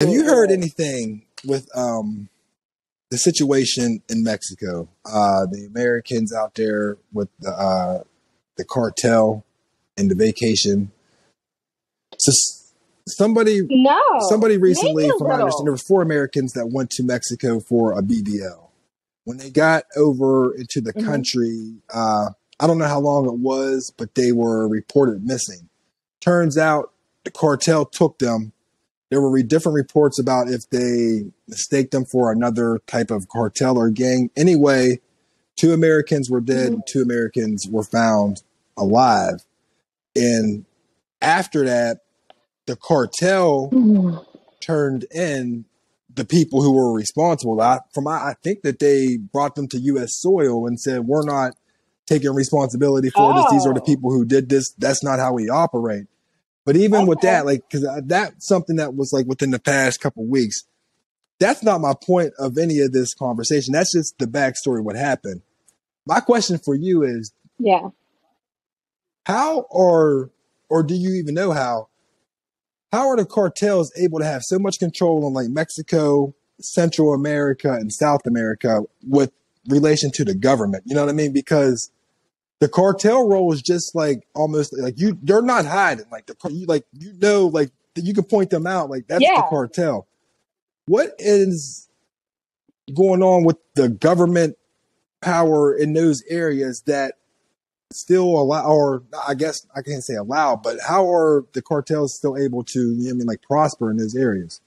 Have you heard anything with the situation in Mexico? The Americans out there with the cartel and the vacation. So No, somebody maybe recently, a from my understanding, there little. was four Americans that went to Mexico for a BBL. When they got over into the Hmm. country, I don't know how long it was, but they were reported missing. Turns out the cartel took them. There were different reports about if they mistaked them for another type of cartel or gang. Anyway, two Americans were dead Hmm. and two Americans were found alive. And after that, the cartel turned in the people who were responsible. I think that they brought them to U.S. soil and said, we're not taking responsibility for this. These are the Oh, people who did this. That's not how we operate. But even with okay. that, like, because that's something that was like within the past couple of weeks. That's not my point of any of this conversation. That's just the backstory of what happened. My question for you is, Yeah. how or do you even know how are the cartels able to have so much control on like Mexico, Central America, and South America with relation to the government? You know what I mean? Because the cartel role is just like almost like they're not hiding like like you can point them out like that's the Yeah. cartel. What is going on with the government power in those areas that still allow, or I guess I can't say allow, but how are the cartels still able to, you know what I mean, like prosper in those areas?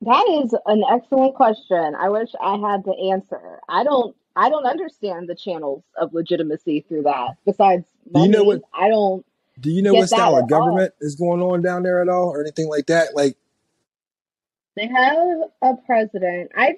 That is an excellent question. I wish I had the answer. I don't understand the channels of legitimacy through that. Besides Do you know money, what I don't do you know what get that style at of all. government is going on down there at all or anything like that? Like, They have a president. I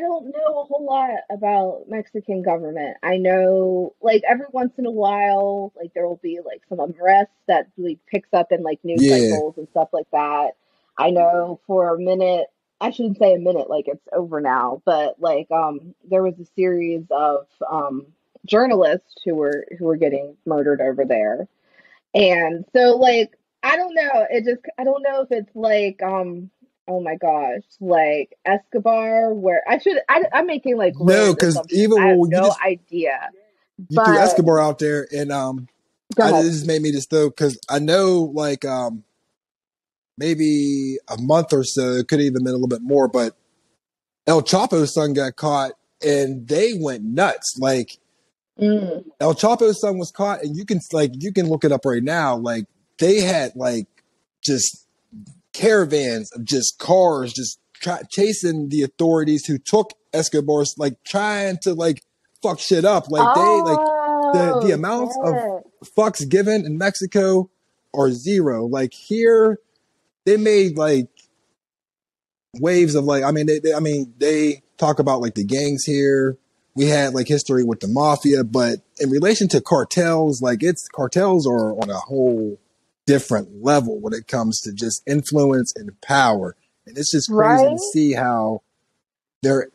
don't know a whole lot about Mexican government. I know like every once in a while, like there will be like some unrest that like picks up in like news yeah, cycles and stuff like that. I know for a minute, I shouldn't say a minute, like it's over now, but like there was a series of journalists who were getting murdered over there. And so like I don't know, I don't know if it's like oh my gosh, like Escobar where I'm making like no, grand because assumptions. even I have when no idea. you threw But Escobar out there, and go I it ahead. just made me just though because I know like maybe a month or so, it could have even been a little bit more, but El Chapo's son got caught and they went nuts. Like Mm. El Chapo's son was caught, and you can look it up right now. Like they had like just caravans of just cars just chasing the authorities who took Escobar's, like trying to like fuck shit up. Like they like the Oh amounts of shit. fucks given in Mexico are zero. Like here, they made like waves of like I mean they talk about like the gangs here. We had like history with the mafia, but in relation to cartels, like it's cartels are on a whole different level when it comes to just influence and power. And it's just crazy to Right? see how they're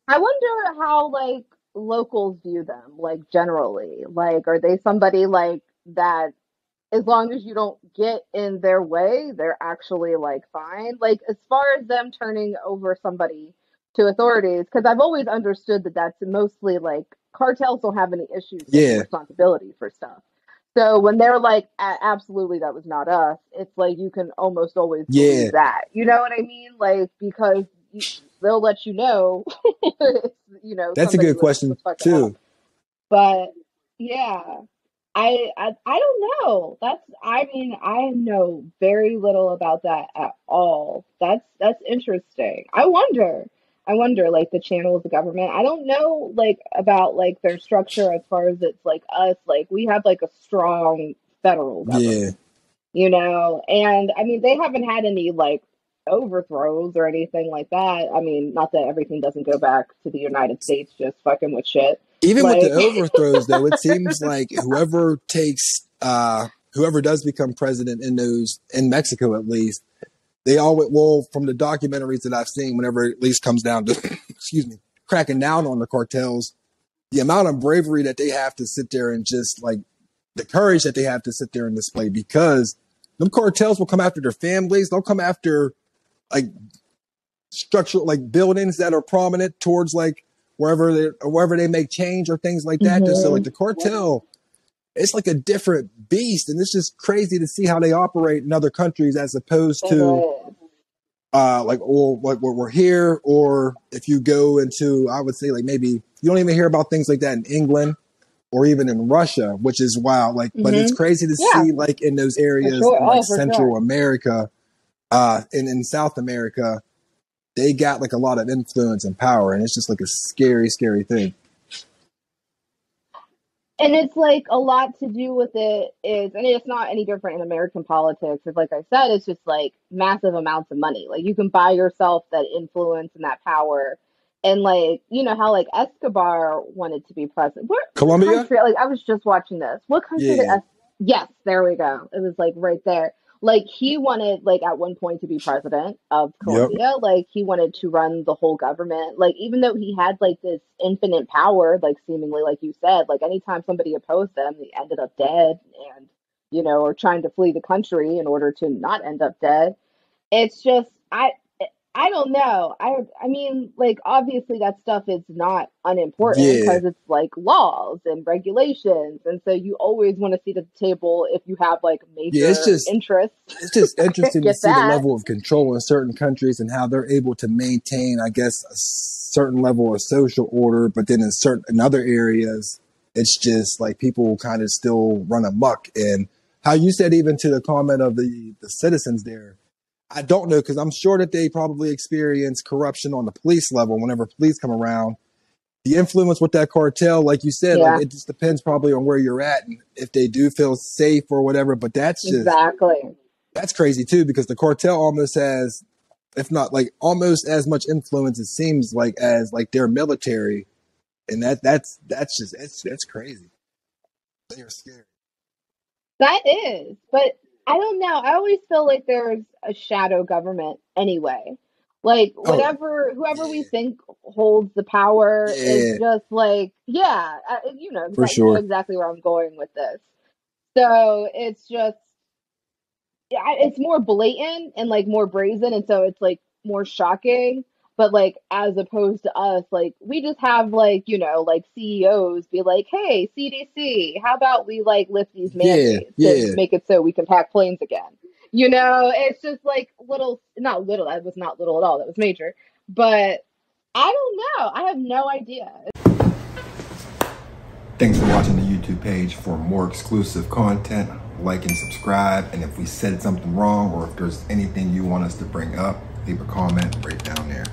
I wonder how like locals view them, like generally. Like are they somebody like that as long as you don't get in their way, they're actually like fine. Like as far as them turning over somebody to authorities, because I've always understood that that's mostly like cartels don't have any issues taking yeah, responsibility for stuff. So when they're like, absolutely, that was not us, it's like you can almost always yeah. believe that. You know what I mean? Like, because they'll let you know, That's a somebody good was question fucking up. too. But yeah, I don't know. I mean, I know very little about that at all. That's interesting. I wonder like the channel of the government. I don't know like about like their structure as far as it's like us. Like we have like a strong federal Yeah, government, and I mean they haven't had any like overthrows or anything like that. I mean, not that everything doesn't go back to the United States just fucking with shit. even with the Like overthrows though, it seems like whoever does become president in those in Mexico at least, they always, well, from the documentaries that I've seen, whenever it at least comes down to excuse me, cracking down on the cartels, the amount of bravery that they have to sit there and just like the courage that they have to sit there and display, because them cartels will come after their families. They'll come after like structural, like buildings that are prominent towards like wherever they make change or things like that. So like the cartel, it's like a different beast, and it's just crazy to see how they operate in other countries as opposed to like we're here, or if you go into, I would say like maybe you don't even hear about things like that in England or even in Russia, which is wild. Like, but it's crazy to see like in those areas in like Central America, in South America, they got like a lot of influence and power, and it's just like a scary, scary thing. And it's like a lot to do with it is, and it's not any different in American politics. It's like I said, it's just like massive amounts of money. Like you can buy yourself that influence and that power. And like, you know how like Escobar wanted to be president. What Colombia? country? Like I was just watching this. What country did yes, there we go. It was like right there. Like he wanted like at one point to be president of Colombia. Like he wanted to run the whole government. Like even though he had like this infinite power, like seemingly like you said, like anytime somebody opposed them, they ended up dead, and you know, or trying to flee the country in order to not end up dead. It's just I don't know. I mean, like obviously that stuff is not unimportant because it's like laws and regulations, and so you always want to see at the table if you have like major interests. It's just interesting to see the level of control in certain countries and how they're able to maintain, I guess, a certain level of social order, but then in other areas, it's just like people kind of still run amok. And how you said even to the comment of the citizens there. I don't know, because I'm sure that they probably experience corruption on the police level whenever police come around. The influence with that cartel, like you said, like it just depends probably on where you're at and if they do feel safe or whatever. But that's just that's crazy too, because the cartel almost has, if not like almost as much influence, it seems like, as like their military, and that's crazy. They're scary. That is, but I don't know. I always feel like there's a shadow government anyway. Like whoever we think holds the power is just like, you know, you know exactly where I'm going with this. So it's just, it's more blatant and like more brazen, and so it's like more shocking. But like as opposed to us, like we just have like, you know, like CEOs be like, hey, CDC, how about we like lift these mandates to make it so we can pack planes again? You know, it's just like not little, that was not little at all, that was major. But I don't know. I have no idea. Thanks for watching the YouTube page. For more exclusive content, like and subscribe. And if we said something wrong, or if there's anything you want us to bring up, leave a comment right down there.